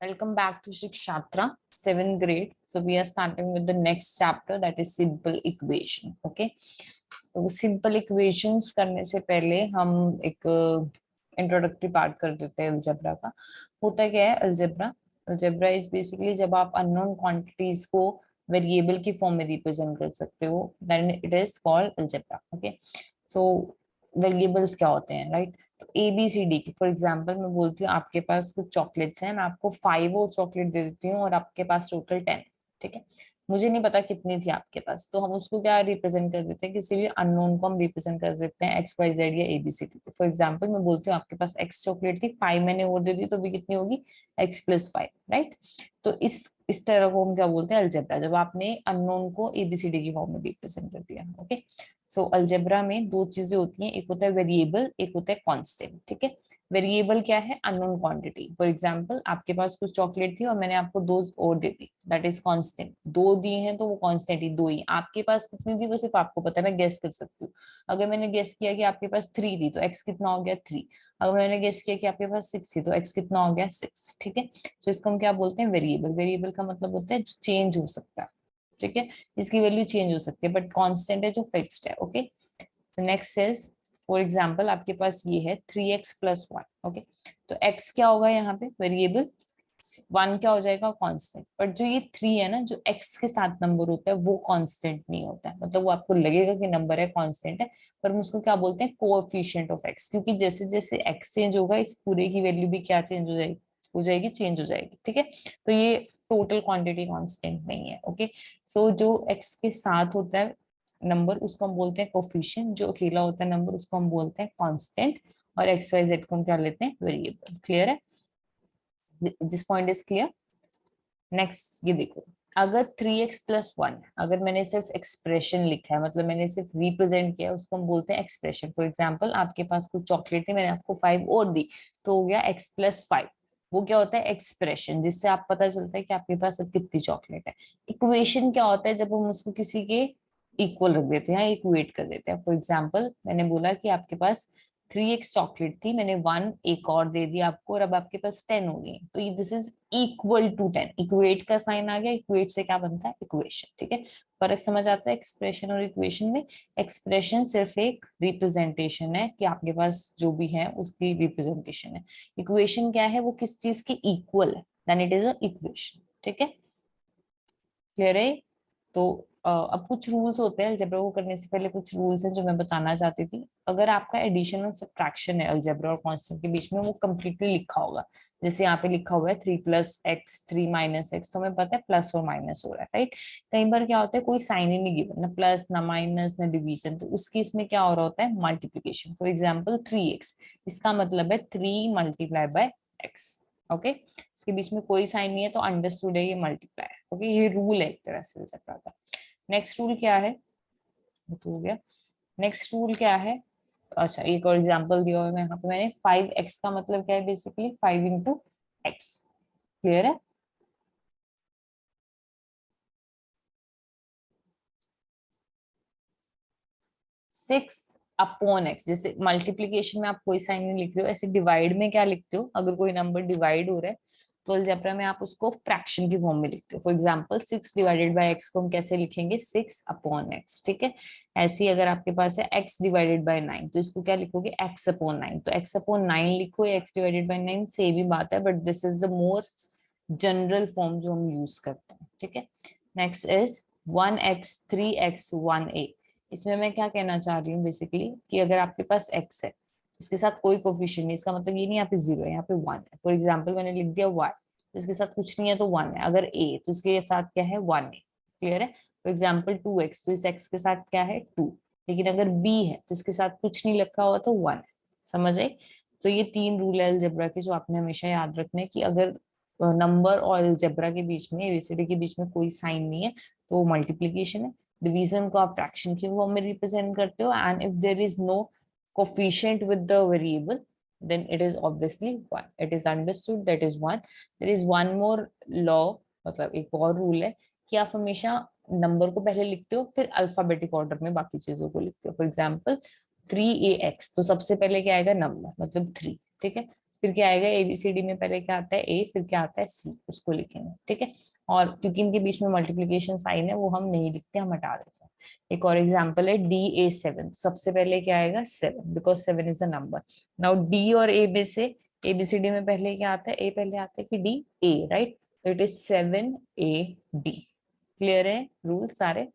Welcome back to Shikshatra, 7th grade. So we are starting with the next chapter, that is simple equation. Okay. तो simple equations करने से पहले हम एक introductory part कर देते हैं अलजेब्रा का। होता क्या है अलजेब्रा? अलजेब्रा इज बेसिकली जब आप अननोन क्वांटिटीज को वेरिएबल की फॉर्म में रिप्रेजेंट कर सकते हो, then it is called algebra. Okay, so variables क्या होते हैं, राइट? तो ए बी सी डी की, फॉर एग्जाम्पल मैं बोलती हूँ आपके पास कुछ चॉकलेट्स हैं, मैं आपको 5 और चॉकलेट दे देती हूँ और आपके पास टोटल 10। ठीक है, मुझे नहीं पता कितनी थी आपके पास, तो हम उसको क्या रिप्रेजेंट कर देते हैं, किसी भी अननोन को हम रिप्रेजेंट कर देते हैं एक्स वाई जेड या एबीसीडी। फॉर एग्जांपल मैं बोलती हूँ आपके पास एक्स चॉकलेट थी, 5 मैंने और दे दी, तो भी कितनी होगी? X plus 5, right? तो इस तरह को हम क्या बोलते हैं? अलजेब्रा, जब आपने अननोन को एबीसीडी की फॉर्म में रिप्रेजेंट कर दिया। ओके, सो अलजेब्रा में दो चीजें होती हैं, एक होता है वेरिएबल, एक होता है कांस्टेंट। ठीक है, वेरिएबल क्या है? Unknown quantity. फॉर एग्जांपल आपके पास कुछ चॉकलेट थी और मैंने आपको दो और दे दी, दैट इज कांस्टेंट। दो दी हैं तो वो कांस्टेंट ही, दो ही। आपके पास कितनी थी वो सिर्फ आपको पता है, मैं गेस कर सकती हूँ। अगर मैंने गेस किया कि आपके पास 3 थी तो एक्स कितना हो गया? 3। अगर मैंने गेस किया कि आपके पास 6 थी तो एक्स कितना हो गया? 6। ठीक है, तो इसको हम क्या बोलते हैं? वेरिएबल। वेरिएबल का मतलब होता है चेंज हो सकता है। ठीक है, इसकी वैल्यू चेंज हो सकती है, बट कांस्टेंट है जो फिक्स्ड है। Okay, next is, for example आपके पास ये है 3x+1। ओके, तो x क्या होगा यहाँ पे? वेरिएबल। 1 क्या हो जाएगा? कांस्टेंट। बट जो ये 3 है ना, जो x के साथ नंबर होता है वो कांस्टेंट नहीं होता है। मतलब वो आपको लगेगा कि नंबर है, कांस्टेंट है, पर हम उसको क्या बोलते हैं? Coefficient of x। क्योंकि जैसे जैसे x चेंज होगा इस पूरे की वैल्यू भी क्या चेंज हो जाएगी, चेंज हो जाएगी। ठीक है, तो ये टोटल क्वांटिटी कांस्टेंट नहीं है। ओके, सो जो x के साथ होता है नंबर उसको हम बोलते हैं कोफिशिएंट, जो अकेला होता है नंबर उसको हम बोलते हैं कांस्टेंट, और एक्स वाई जेड को हम क्या लेते हैं? वेरिएबल। क्लियर है? This point is clear. Next ये देखो, अगर 3x+1, अगर मैंने सिर्फ एक्सप्रेशन लिखा है, मतलब मैंने सिर्फ रिप्रेजेंट किया, उसको हम बोलते हैं एक्सप्रेशन। फॉर एग्जाम्पल आपके पास कुछ चॉकलेट थी, मैंने आपको 5 और दी, तो हो गया x+5। वो क्या होता है? एक्सप्रेशन, जिससे आप पता चलता है कि आपके पास अब कितनी चॉकलेट है। इक्वेशन क्या होता है? जब हम उसको किसी के इक्वल रख देते हैं, इक्वेट कर देते हैं। फॉर एग्जाम्पल मैंने बोला कि आपके पास 3x चॉकलेट थी, मैंने 1 एक और दे दिया आपको, और अब आपके पास 10 हो गई, तो this is equal to 10। Equate का साइन आ गया, इक्वेट से क्या बनता है? इक्वेशन। ठीक है, फर्क समझ आता है एक्सप्रेशन और इक्वेशन में? एक्सप्रेशन सिर्फ एक रिप्रेजेंटेशन है कि आपके पास जो भी है उसकी रिप्रेजेंटेशन है। इक्वेशन क्या है? वो किस चीज के इक्वल है, then it is a equation. ठीक है, क्लियर है? तो अब कुछ रूल्स होते हैं अलजेब्रा को करने से पहले, कुछ रूल्स हैं जो मैं बताना चाहती थी। अगर आपका एडिशन और सब्ट्रैक्शन है अलजेब्रा और कांस्टेंट के बीच में, वो कंप्लीटली लिखा होगा। जैसे यहाँ पे लिखा हुआ है 3+x 3-x, तो हमें पता है प्लस और माइनस हो रहा है, राइट? कई बार क्या होता है, कोई साइन ही नहीं गिवन, ना प्लस ना माइनस ना डिवीजन, तो उस केस में क्या हो रहा होता है? मल्टीप्लीकेशन। फॉर एग्जाम्पल 3x, इसका मतलब है 3 × ओके, इसके बीच में कोई साइन नहीं है तो अंडरस्टूड है ये मल्टीप्लाई है। ओके, ये रूल है एक तरह से अलजेब्रा का। नेक्स्ट रूल क्या है? तो हो गया। नेक्स्ट रूल क्या है? अच्छा, एक और एग्जांपल दिया हुआ है यहाँ पे मैंने। 5x का मतलब क्या है? Basically 5 × x। क्लियर है? सिक्स अपॉन एक्स, जैसे मल्टीप्लीकेशन में आप कोई साइन नहीं लिख रहे हो, ऐसे डिवाइड में क्या लिखते हो? अगर कोई नंबर डिवाइड हो रहा है तो अलजेब्रा में आप उसको फ्रैक्शन की फॉर्म में लिखते हो। फॉर एग्जांपल 6/x को हम कैसे लिखेंगे? 6/x। ठीक है, ऐसे ही अगर आपके पास है x/9, तो इसको क्या लिखोगे? x/9। तो x/9 लिखो या x/9, सेम ही बात है, but this is the more general form जो हम यूज करते हैं। ठीक है, next is 1x 3x 1a। इसमें मैं क्या कहना चाह रही हूँ बेसिकली, कि अगर आपके पास x है, इसके साथ कोई कोफिशिएंट नहीं, इसका मतलब ये नहीं यहाँ पे 0 है, यहाँ पे 1 है। फॉर एग्जाम्पल मैंने लिख दिया y, तो इसके साथ कुछ नहीं है तो 1 है। अगर a, तो इसके साथ क्या है? 1 है। क्लियर है? फॉर एग्जाम्पल 2x, तो इस x के साथ क्या है? 2। लेकिन अगर b है तो इसके साथ कुछ नहीं लिखा हुआ तो 1 है। समझ आई? तो ये 3 रूल है अलजेब्रा के जो आपने हमेशा याद रखने, कि अगर नंबर और अलजेब्रा के बीच में, एबीसीडी के बीच में कोई साइन नहीं है तो वो मल्टीप्लीकेशन है। डिवीजन को आप फ्रैक्शन की फॉर्म में रिप्रेजेंट करते हो, and if there is no coefficient with the variable, then it is obviously 1. It is understood that is 1. There is one more law, मतलब एक और रूल है, कि आप हमेशा नंबर को पहले लिखते हो, फिर अल्फाबेटिक ऑर्डर में बाकी चीजों को लिखते हो। फॉर एग्जाम्पल 3ax, तो सबसे पहले क्या आएगा? नंबर, मतलब 3। ठीक है, फिर क्या आएगा, ABCD में पहले क्या आता है A, फिर क्या आता है C, उसको लिखेंगे, ठीक है। और क्योंकि इनके बीच में मल्टीप्लीकेशन साइन है वो हम नहीं लिखते, हम हटा देते हैं। एक और एग्जांपल है DA7, सबसे पहले क्या आएगा 7, because 7 is the number. Now D और A में से ABCD में पहले क्या आता है, A पहले आता है कि D, A, राइट। तो इट इज 7AD। क्लियर है रूल सारे?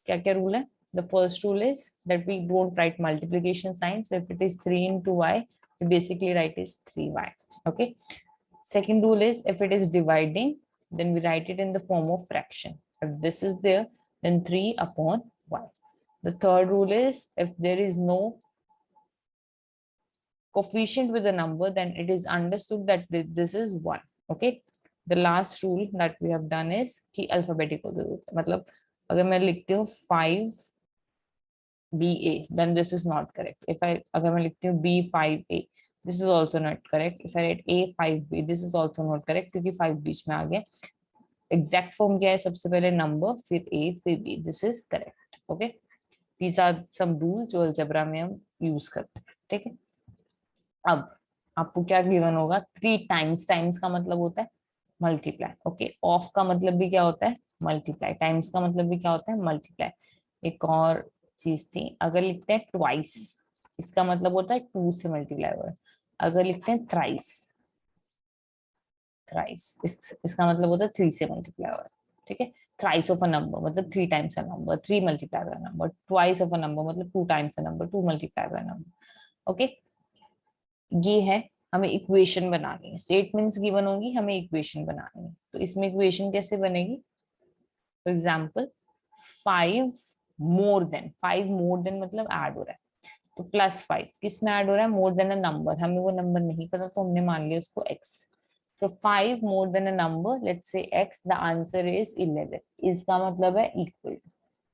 क्या क्या रूल है? The first rule is that we don't write multiplication signs. If it is 3 into y, we basically write is 3y. Okay. Second rule is if it is dividing, then we write it in the form of fraction. If this is there, then 3 upon y. The third rule is if there is no coefficient with a number, then it is understood that this is 1. Okay. The last rule that we have done is कि alphabetical जरूरत है, मतलब अगर मैं लिखती हूँ 5 BA, then this is not correct. If I अगर मैं लिखती हूँ B5A, this is also not correct. If I write A5B, this is also not correct क्योंकि 5 बीच में आ गया। Exact form क्या है, सबसे पहले number, फिर A, फिर B. This is correct. Okay. These are some rules जो अलजेब्रा में हम यूज करते हैं, ठीक है। अब आपको क्या गिवन होगा, 3 टाइम्स, टाइम्स का मतलब होता है मल्टीप्लाई। ओके, ऑफ का मतलब भी क्या होता है, मल्टीप्लाई। टाइम्स का मतलब भी क्या होता है, मल्टीप्लाई। एक और चीज थी, अगर लिखते हैं ट्वाइस, इसका मतलब होता है 2 से मल्टीप्लाई हो रहा है। अगर लिखते हैं थ्राइस, थ्राइस इसका मतलब होता है 3 से मल्टीप्लाई हो रहा है, ठीक है। थ्राइस ऑफ अ नंबर मतलब 3 times a number, 3 multiply by number. Twice of a number मतलब 2 times a number, 2 multiply by number. Okay, ये है, हमें इक्वेशन बनानी है। स्टेटमेंट्स गिवन होंगी, हमें इक्वेशन बनानी है। तो इसमें इक्वेशन कैसे बनेगी, for example 5 more than, 5 more then मतलब ऐड हो रहा है, तो +5 किस में ऐड हो रहा है, मोर देन अ नंबर। हमें वो नंबर नहीं पता तो हमने मान लिया उसको x। So 5 more than a number, let's say x, the answer is 11। इसका मतलब है equal to,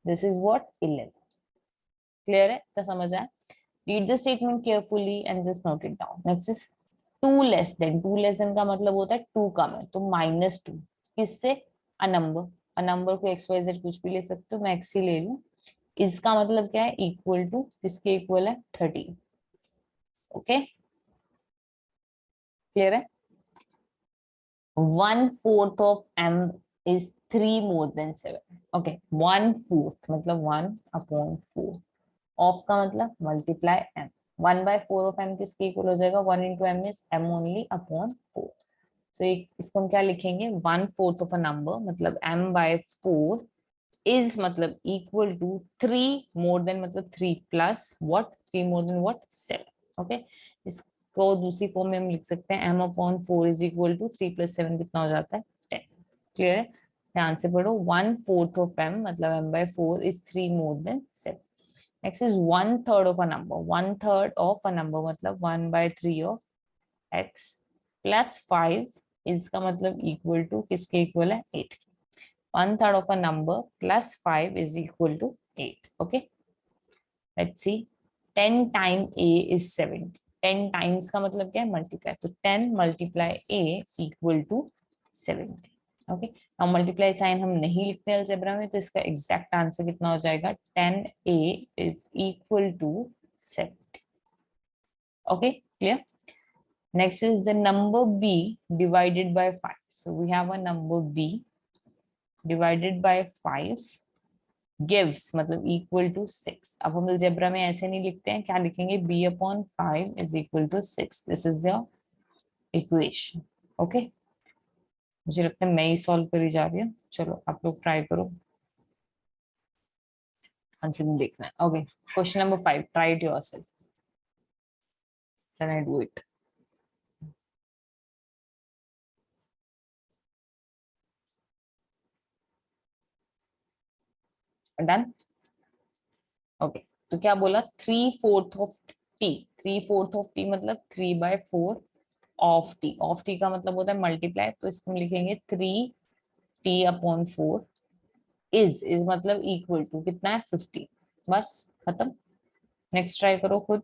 this is what, 11। Clear है, तो समझ आया। Read the statement carefully and just note it down. Next is 2 less than. 2 less than का मतलब होता है 2 कम है, तो -2 किससे, अ नंबर। अ नंबर को XYZ कुछ भी ले सकते हो, मैं x ही ले लूं। इसका मतलब क्या है, इक्वल टू, किसके इक्वल है, 30। ओके, क्लियर है। 1/4 of m is 3 more than 7। Okay, 1/4 मतलब 1/4। ऑफ का मतलब मल्टीप्लाई m। 1/4 ऑफ m किसके इक्वल हो जाएगा, 1 into m is m only upon 4। सो इसको हम क्या लिखेंगे, 1/4 ऑफ अ नंबर मतलब m/4 इज मतलब इक्वल टू 3 मोर देन मतलब 3 plus what, 3 more than what, 7। Okay, इसको दूसरी फॉर्म में हम लिख सकते हैं m/4 इज इक्वल टू 3 + 7 कितना हो जाता है, 10। क्लियर है, ध्यान से पढ़ो। 1/4 ऑफ m मतलब m/4 is 3 more than 7। Next is 1/3 of a number. 1/3 of a number मतलब 1/3 of x plus 5 इसका मतलब equal to किसके equal है, 8। 1/3 of a number plus 5 is equal to 8. Okay, let's see. 10 times a is 70। 10 times का मतलब क्या है, multiply. तो 10 multiply a equal to 70। Okay, अब मल्टीप्लाई साइन हम नहीं लिखते अलजेब्रा में, तो इसका एग्जैक्ट आंसर कितना हो जाएगा, 10a is equal to 70। Okay, clear. Next is the number b divided by 5। So we have a number b divided by 5 gives मतलब इक्वल टू 6। अब हम अलजेब्रा में ऐसे नहीं लिखते हैं, क्या लिखेंगे, b/5 is equal to 6। This is the equation. Okay, मुझे लगता है मैं ही सॉल्व करी जा रही हूँ, चलो आप लोग ट्राई करो, आंसर देखना है। Okay, question number 5, try it yourself, can I do it. Done. Okay, तो क्या बोला, 3/4 ऑफ टी। 3/4 ऑफ टी मतलब 3/4 ऑफ टी। ऑफ टी का मतलब होता है मल्टीप्लाई, तो इसको हम लिखेंगे 3t/4 इज मतलब इक्वल टू कितना है, 50। बस खत्म। नेक्स्ट ट्राई करो खुद।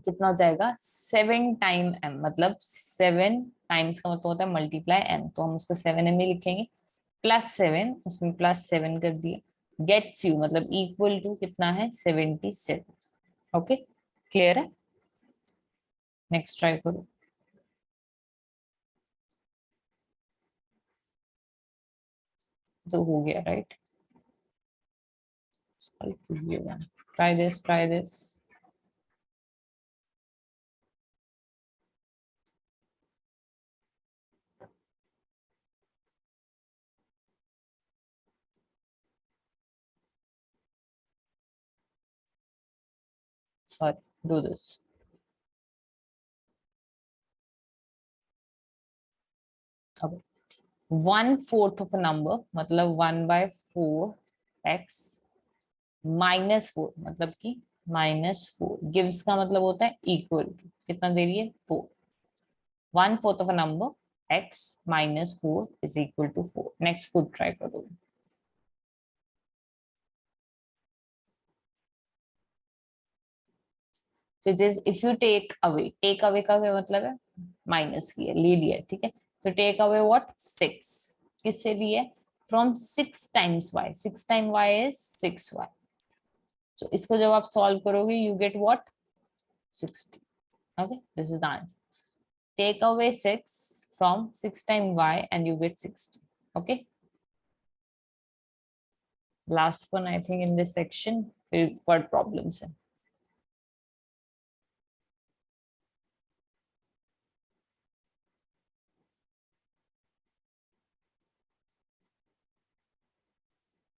कितना हो जाएगा, 7 टाइम m मतलब 7 टाइम्स का मतलब होता है मल्टीप्लाई m, तो हम उसको 7m ही लिखेंगे। +7, उसमें +7 कर दिया, गेट्स यू मतलब इक्वल टू कितना है 77। ओके क्लियर है? नेक्स्ट ट्राई करो। तो हो गया right. Try this, try this. Sorry, do this. अब 1/4 ऑफ अ नंबर मतलब 1/4 x -4 मतलब कि -4 गिव्स का मतलब होता है इक्वल टू कितना दे रही है 4। 1/4 of a number x -4 is equal to 4। Next खुद ट्राई करो। So it is if you take away का क्या मतलब है माइनस किया ले लिया ठीक है। So take away what 6 किससे लिए from 6 times y, 6 times y is 6y। So इसको जब आप सॉल्व करोगे you get what 60। Okay, this is the answer। Take away 6 from 6 times y and you get 60। Okay, last one I think in this section फिर word problems है।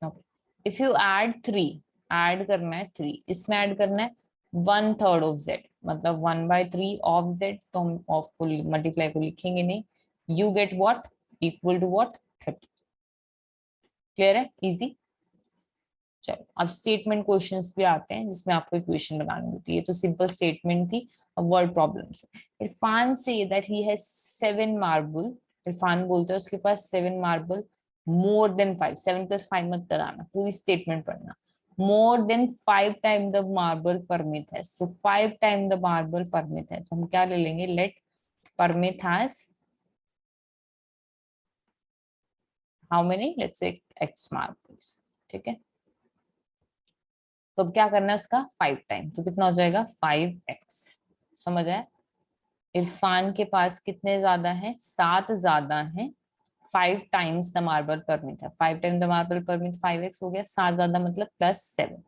Okay. If you add 3, add करना है 3, इसमें add करना है 1/3 of z मतलब 1/3 of z, तो हम ऑफ को मल्टीप्लाई को लिखेंगे नहीं। You get what equal to what 30। Clear है? इजी। चलो अब स्टेटमेंट क्वेश्चंस भी आते हैं जिसमें आपको इक्वेशन बनानी होती है। ये तो सिंपल स्टेटमेंट थी। अब वर्ड प्रॉब्लम्स। इरफान से that he has 7 marble. Irfan बोलते हैं उसके पास 7 मार्बल मोर देन 5। 7 + 5 मत कराना, पूरी स्टेटमेंट पढ़ना। More than 5 time the marble Parmit है। सो 5 टाइम द मार्बल परमिट है, तो हम क्या ले लेंगे let Parmit has how many, let's say x marbles. ठीक है, तो अब क्या करना है उसका 5 टाइम, तो कितना हो जाएगा 5x। समझ आया? इरफान के पास कितने ज्यादा है 7 ज्यादा है। 5 टाइम्स द मार्बल परमिट है, 5 time the marble permit 5x हो गया, 7 ज्यादा मतलब +7।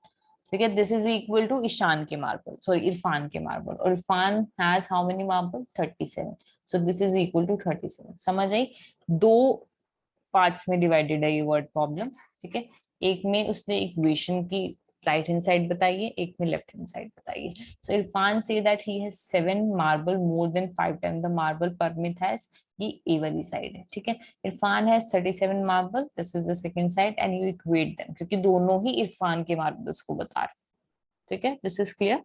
ठीक है, this is equal to Ishaan के मार्बल, सॉरी इरफान के मार्बल, और Irfan has how many marble 37। So this is equal to 37। समझ आई? दो पार्ट्स में डिवाइडेड है ये वर्ड प्रॉब्लम। ठीक है, एक में उसने इक्वेशन की राइट हैंड साइड बताइए, एक में लेफ्ट हैंड साइड बताइए। सो इरफान से that he has 7 marble more than 5 time the marble permit has, ये ए वाली साइड है। ठीक है, Irfan has 37 marble, this is the second side and you equate them क्योंकि दोनों ही इरफान के मार्बल्स को बता रहे। ठीक है, दिस इज क्लियर।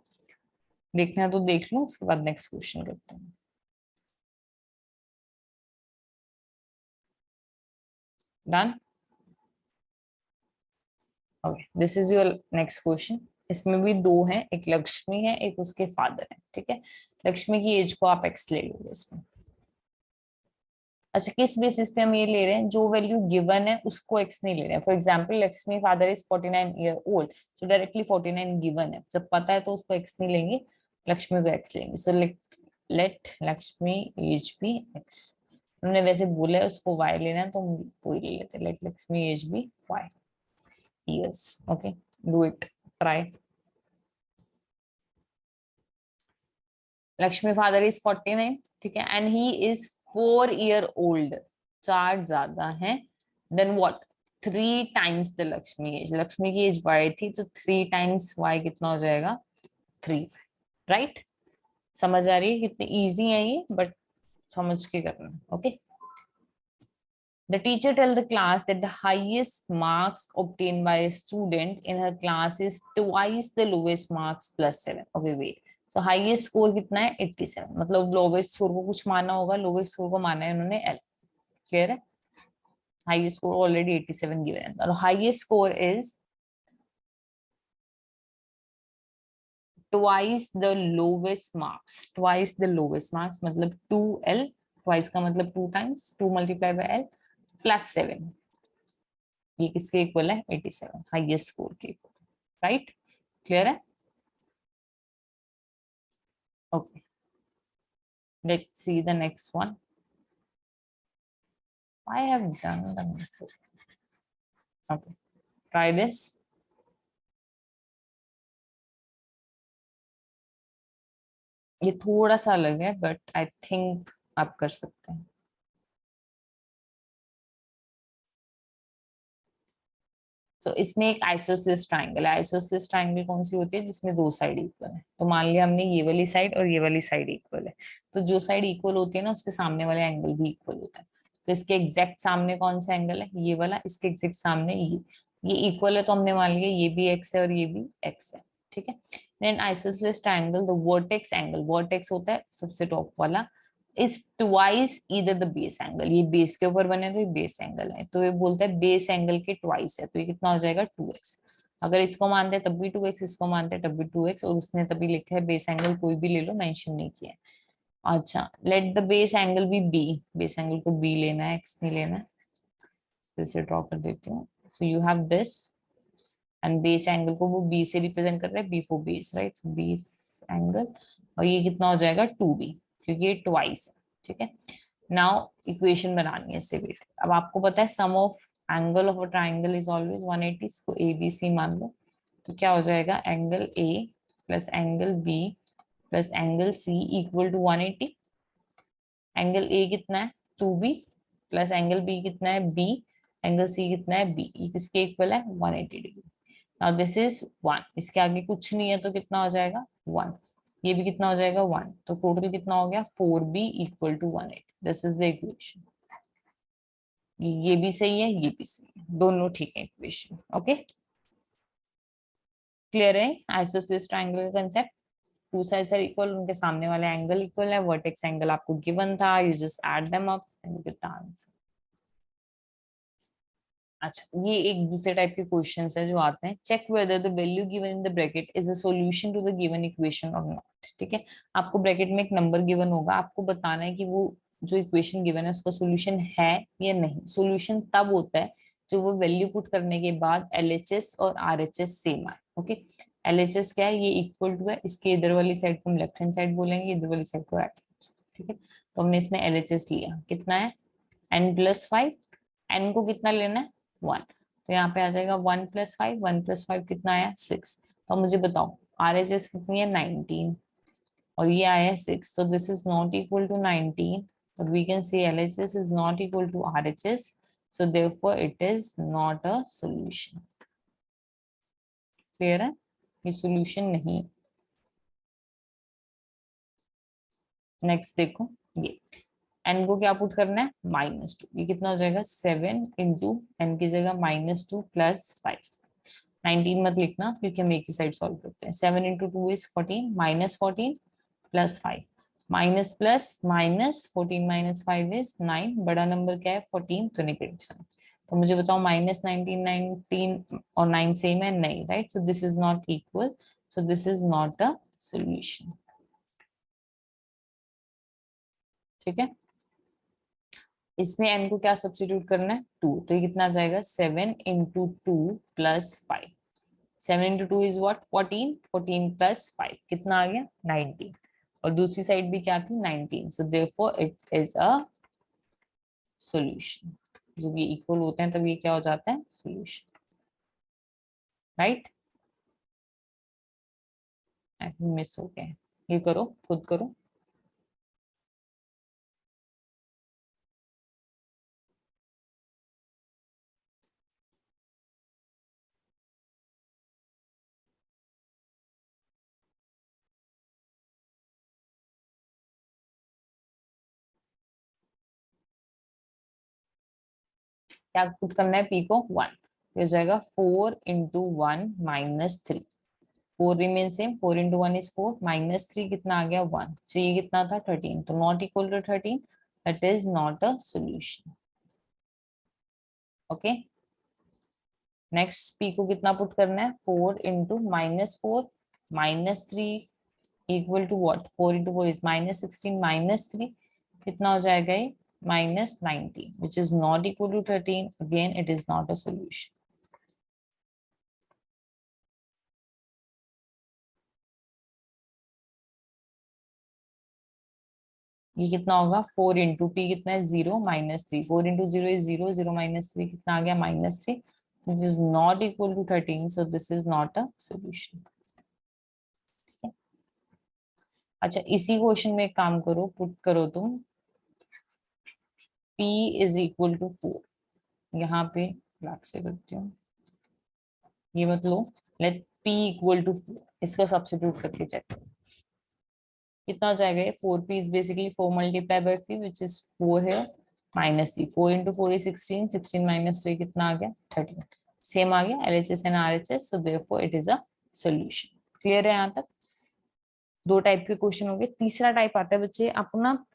देखना है तो देख लो, उसके बाद नेक्स्ट क्वेश्चन करते हैं। Done. Okay, this is your next question. इसमें भी दो हैं, एक लक्ष्मी है एक उसके फादर है। ठीक है, लक्ष्मी की एज को आप एक्स ले लोगे इसमें। अच्छा, किस बेसिस पे हम ये ले रहे हैं, जो वैल्यू गिवन है उसको एक्स नहीं ले रहे हैं। For example Lakshmi father is 49 year old, so directly 49 given है, जब पता है तो उसको एक्स नहीं लेंगे, लक्ष्मी को एक्स लेंगे। So let Lakshmi age be x. उन्होंने वैसे बोला है उसको वाई लेना है, तो हम वही ले लेते हैं, let Lakshmi age be y years। Okay, do it, try। Lakshmi father is 49, ठीक है, and he is 4 year old, 4 ज्यादा है than what 3 times the Lakshmi age. Lakshmi की एज y थी, तो 3 टाइम्स y कितना हो जाएगा 3। राइट? समझ आ रही है? कितनी इजी है ये, बट समझ के करना। Okay, the teacher tell the class that the highest marks obtained by a student in her class is twice the lowest marks plus 7। Okay, wait। So highest score कितना है 87, मतलब lowest score को कुछ माना होगा, lowest score को माना है उन्होंने L। क्लियर है? highest score already 87 given है, और highest score is twice the lowest marks। twice the lowest marks मतलब 2L, twice का मतलब 2 times, 2 multiplied by L plus 7। ये किसके इक्वल है? 87, हाईएस्ट स्कोर के इक्वल, राइट? क्लियर है? Okay, let's see the next one. I have done the mistake. Okay, try this. ये थोड़ा सा अलग है बट आई थिंक आप कर सकते हैं. तो इसमें एक आइसोसेलेस ट्राइंगल है. आइसोसेलेस ट्राइंगल कौन सी होती है? जिसमें दो साइड इक्वल है. तो मान लिया हमने ये वाली साइड और ये वाली साइड इक्वल है. तो जो साइड इक्वल होती है ना, उसके सामने वाले एंगल भी इक्वल होता है. तो इसके एग्जैक्ट सामने कौन सा एंगल है? ये वाला. इसके एग्जैक्ट सामने ये इक्वल है, तो हमने मान लिया ये भी एक्स है और ये भी एक्स है. ठीक है. Then isosceles triangle, the vertex angle, vertex होता है सबसे टॉप वाला, is twice either the base angle. ये बेस के ऊपर बने तो ये बेस एंगल है, तो ये बोलता है बेस एंगल के ट्वाइस है. तो ये कितना हो जाएगा? 2x. अगर इसको मानते हैं तब भी 2x, इसको मानते हैं तब भी 2x, और उसने तभी लिखा है बेस एंगल कोई भी ले लो, मेंशन नहीं किया है. अच्छा, let the base angle be b. Base angle को बी लेना है, x नहीं लेना है. तो इसे ड्रॉ कर देती हूँ. So you have this, and base angle को वो बी से रिप्रेजेंट कर रहा है, b for base, right? Base angle, और ये कितना हो जाएगा? 2b, क्योंकि ये ट्वाइस है. ठीक है. नाउ इक्वेशन बनानी है इससे रिलेटेड. अब आपको पता है sum of angle of a triangle is always 180. इसको ए बी सी मान लो. तो क्या हो जाएगा? Angle A plus angle B plus angle C equal to 180. Angle A कितना है? 2b, प्लस एंगल बी कितना है? b, एंगल सी कितना है? b. किसके इक्वल है? 180 डिग्री. Now this is 1. इसके आगे कुछ नहीं है तो कितना हो जाएगा? 1. ये भी कितना हो जाएगा? 1. तो टोटल कितना हो गया? 4b equal to 180. This is the equation. ये भी सही है, ये भी सही है, दोनों ठीक है इक्वेशन. ओके, क्लियर है आइसोसेलेस ट्रायंगल का concept? Two sides are equal, उनके सामने वाले एंगल इक्वल है, वर्टेक्स एंगल आपको गिवन था, you just add them up and you get the answer. अच्छा, ये एक दूसरे टाइप के क्वेश्चंस है जो आते हैं. Check whether the value given in the bracket is a solution to the given equation और नॉट. ठीक है. आपको ब्रैकेट में एक नंबर गिवन होगा, आपको बताना है कि वो जो इक्वेशन गिवन है उसका सॉल्यूशन है या नहीं. सॉल्यूशन तब होता है जो वो वैल्यू पुट करने के बाद एलएचएस और आरएचएस सेम आए. ओके. एलएचएस क्या है? ये इक्वल टू है, इसके इधर वाली साइड को हम लेफ्ट हैंड साइड बोलेंगे, इधर वाली साइड को राइट हैंड साइड. ठीक है. तो हमने इसमें एलएचएस लिया, कितना है? n+5. n को कितना लेना है? 1. तो यहाँ पे आ जाएगा 1+5. 1+5 कितना आया? 6. तो मुझे बताओ आरएचएस कितनी है? 19, और ये आया है 6. तो this is not equal to 19. but we can say LHS is not equal to RHS, so therefore it is not a solution. Clear है? ये सॉल्यूशन नहीं. नेक्स्ट देखो, ये n को क्या पुट करना है? -2. ये कितना हो जाएगा? 7 इंटू n की जगह -2 प्लस 5. 19 मत लिखना क्योंकि हम एक ही साइड सॉल्व करते हैं. 7 into 2 is 14, -14 plus 5. Minus plus minus 14 minus 5 is 9. बड़ा नंबर क्या है? 14, तो नेगेटिव साइन. तो मुझे बताओ -19, 19 और 9 सेम है? नहीं, right? So this is not equal, so this is not a solution. ठीक है. इसमें n को क्या सब्स्टिट्यूट करना है? 2. तो ये कितना आ जाएगा? 7 into 2 plus 5. 7 into 2 is what? 14. 14 plus 5 कितना आ गया? 19. और दूसरी साइड भी क्या थी? 19. So therefore it is a solution. जब ये इक्वल होते हैं तब ये क्या हो जाता है? सॉल्यूशन. राइट? मिस हो गया. ये करो, खुद करो. क्या पुट करना है? पी को 1. हो जाएगा 4 into 1 -3. 4 remain same. 4 into 1 is 4, -3 कितना आ गया? 1. चाहिए कितना था? 13. तो not equal to 13, that is not a solution. Okay. Next P को कितना पुट करना है? 4 into -4 -3 equal to what? 4 into 4 is -16 -3 कितना हो जाएगा? ये minus 19, which is not equal to 13. Again, it is not a solution. ये कितना होगा 4 इंटू पी कितना है 0 माइनस 3 4 इंटू 0 इज 0 0 माइनस 3 कितना आ गया -3 which is not equal to 13, so this is not a solution. अच्छा इसी क्वेश्चन में एक काम करो, पुट करो तुम p is equal to 4. यहाँ पे ब्लैक से करती हूँ, ये मत लो, लेट p equal to 4. इसका सब्स्टिट्यूट करके चेक करो कितना हो जाएगा. 4p is basically 4 multiplied by 3 which is 4 here minus 3. 4 into 4 is 16. 16 minus 3 कितना आ गया 13. सेम आ गया LHS and RHS, so therefore it is a solution. Clear है यहाँ तक. दो टाइप के क्वेश्चन हो गए. तीसरा टाइप आता है बच्चे, अपना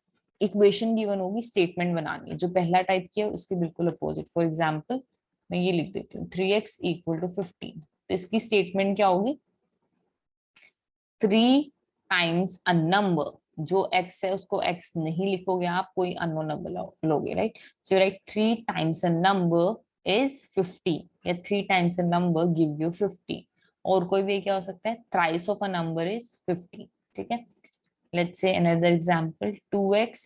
इक्वेशन गिवन होगी, स्टेटमेंट बनानी है. जो पहला टाइप किया उसके बिल्कुल अपोजिट. फॉर एग्जाम्पल मैं ये लिख देती हूँ 3x equal to 15. तो इसकी स्टेटमेंट क्या होगी, 3 टाइम्स अ नंबर. जो x है उसको x नहीं लिखोगे आप, कोई अननोन नंबर लोगे, right. So right 3 times a number is 15 या 3 times a number give you 15. और कोई भी क्या हो सकता है, thrice of a number is 15. ठीक है. Let's say another example 2x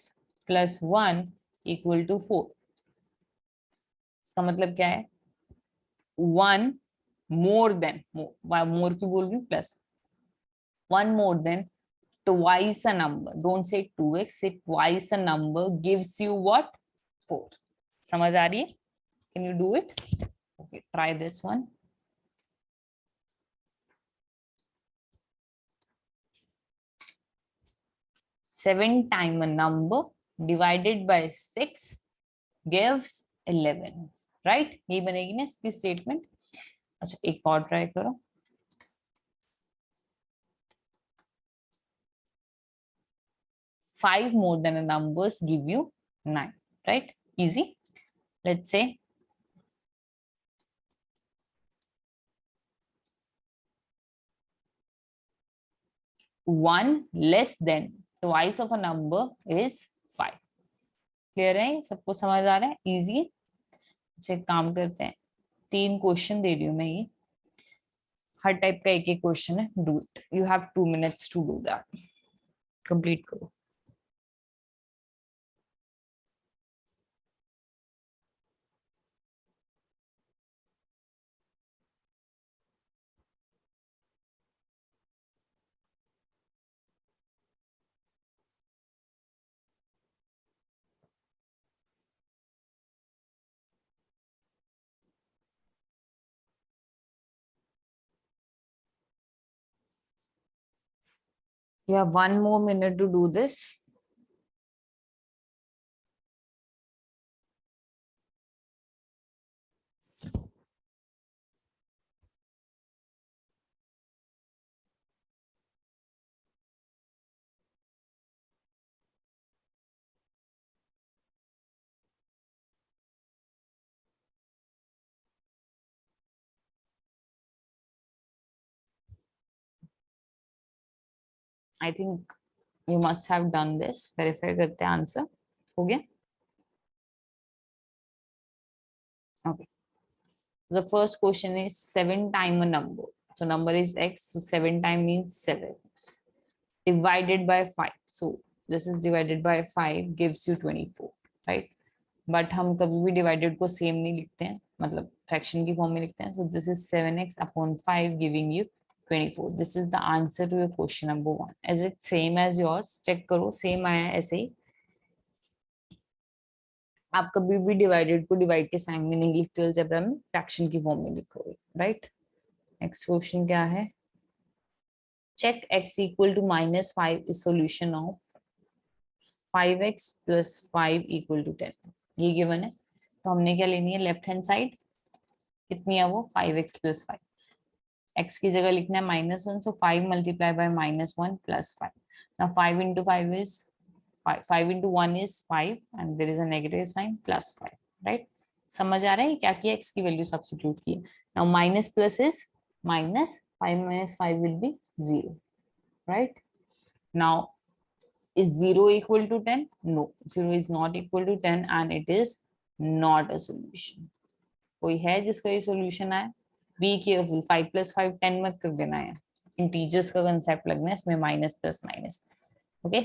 plus 1 equal to 4. इसका मतलब क्या है, 1 more than, more क्यों बोल रही हूँ, plus 1 more than twice a number. Don't say 2x, say twice a number gives you what, 4. समझ आ रही है. Can you do it? Okay, try this one. 7 times a number divided by 6 gives 11. Right, ये बनेगी ना इसकी statement. अच्छा एक और ट्राई करो. 5 more than a numbers give you 9. Right, easy. Let's say 1 less than twice of a number is 5. Clear है, सबको समझ आ रहा है, इजी. अच्छा काम करते हैं, 3 क्वेश्चन दे रही हूँ मैं, ये हर टाइप का एक एक क्वेश्चन है. Do it, you have 2 minutes to do that. Complete करो. You have 1 more minute to do this. I think you must have done this. Verify करते हैं आंसर हो गया. Okay. The first question is 7 times a number. So number is x. So 7 times means 7x divided by 5. So this is divided by 5 gives you 24, right? But हम कभी भी divided को same नहीं लिखते हैं, मतलब fraction की form में लिखते हैं. So this is 7x upon 5 giving you 24. This is the answer to your question number 1. Is it same as yours? Check करो same आया ऐसे ही. आप कभी भी डिवाइडेड को डिवाइड के साइन में नहीं लिखते, अलजेब्रा में फ्रैक्शन की फॉर्म में लिखोगे, राइट. नेक्स्ट क्वेश्चन क्या है, check x equal to -5 is solution of 5x plus 5 equal to 10. ये गिवन है, तो हमने क्या लेनी है, लेफ्ट हैंड साइड कितनी है वो 5x plus 5. x की जगह लिखना है -1, so 5 multiplied by -1 plus 5. Now 5 into 5 is 5 into 1 is 5 and there is a negative sign plus 5, right. समझ आ रहा है क्या किया, x की वैल्यू सब्स्टिट्यूट की. Now minus plus is minus, 5 minus 5 will be 0, right. Now Is 0 equal to 10? No, 0 is not equal to 10 and it is not a solution. कोई है जिसका ये solution आए? Be careful, 5 plus 5 10 मत कर देना है, इंटीजर्स का कंसेप्ट लगना है इसमें, minus plus minus. Okay,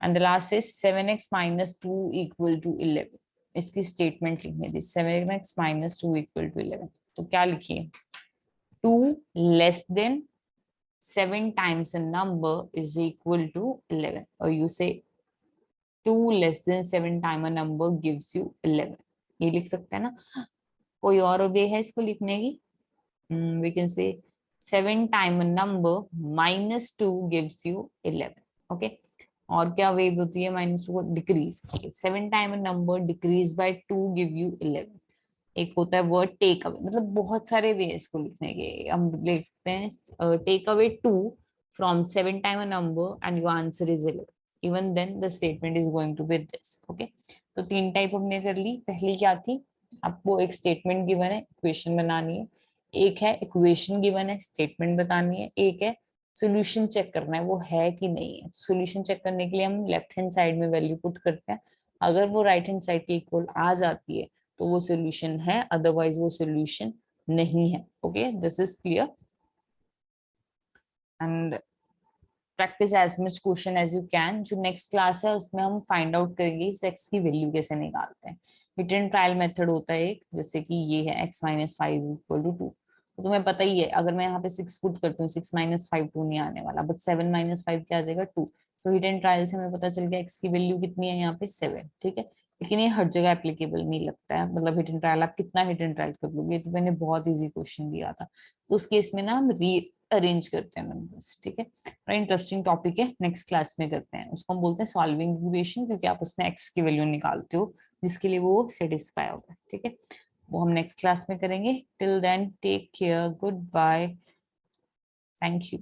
and the last is 7x minus 2 equal to 11. इसकी स्टेटमेंट लिखनी थी, 7x minus 2 equal to 11. तो क्या लिखिए, 2 less than 7 times a number is equal to 11, or you say 2 less than 7 times a number gives you 11. ये लिख सकते हैं ना. कोई और वे है इसको लिखने की? We can say 7 times a number minus 2 gives you 11. Okay, और क्या वे होती है माइनस 2 को? Decrease. Okay, 7 times a number decrease by 2 give you 11. एक होता है वर्ड टेक अवे, मतलब बहुत सारे वे इसको लिखने के. हम लिख सकते हैं take away 2 from 7 time a number and your answer is 11. Even then the statement is going to be this. Okay, तो 3 टाइप हमने कर ली. पहली क्या थी? आपको एक स्टेटमेंट गिवन है, इक्वेशन बनानी है. एक है इक्वेशन गिवन है, स्टेटमेंट बतानी है. एक है सोल्यूशन चेक करना है वो है कि नहीं है. सोल्यूशन चेक करने के लिए हम लेफ्ट हैंड साइड में वैल्यू पुट करते हैं. अगर वो राइट हैंड साइड के इक्वल आ जाती है तो वो सॉल्यूशन है, अदरवाइज वो सॉल्यूशन नहीं है. Okay, this is clear. And practice as much question as you can. जो नेक्स्ट क्लास है उसमें हम फाइंड आउट करेंगे इस x की वैल्यू कैसे निकालते हैं. हिट एंड ट्रायल मेथड होता है एक, जैसे कि ये है x minus 5 equal to 2. तो तुम्हें पता ही है, अगर मैं यहाँ पे 6 पुट करती हूँ, 6 minus 5 2 नहीं आने वाला, बट 7 minus 5 क्या आ जाएगा? 2. तो हिट एंड ट्रायल से हमें पता चल गया x की वैल्यू कितनी है यहाँ पे 7. ठीक है, लेकिन ये हर जगह एप्लीकेबल नहीं लगता है. मतलब हिट एंड ट्रायल आप कितना हिट एंड ट्रायल कर लोगे, तो मैंने बहुत इजी क्वेश्चन दिया था. तो उस केस में ना हम री अरेंज करते हैं नंबर्स. ठीक है, बड़ा इंटरेस्टिंग टॉपिक है, नेक्स्ट क्लास में करते हैं. उसको हम बोलते हैं सॉल्विंग इक्वेशन, क्योंकि आप उसमें x की वैल्यू निकालते हो जिसके लिए वो सेटिस्फाई होगा. ठीक है, वो हम नेक्स्ट क्लास में करेंगे. Till then take care, good bye, thank you.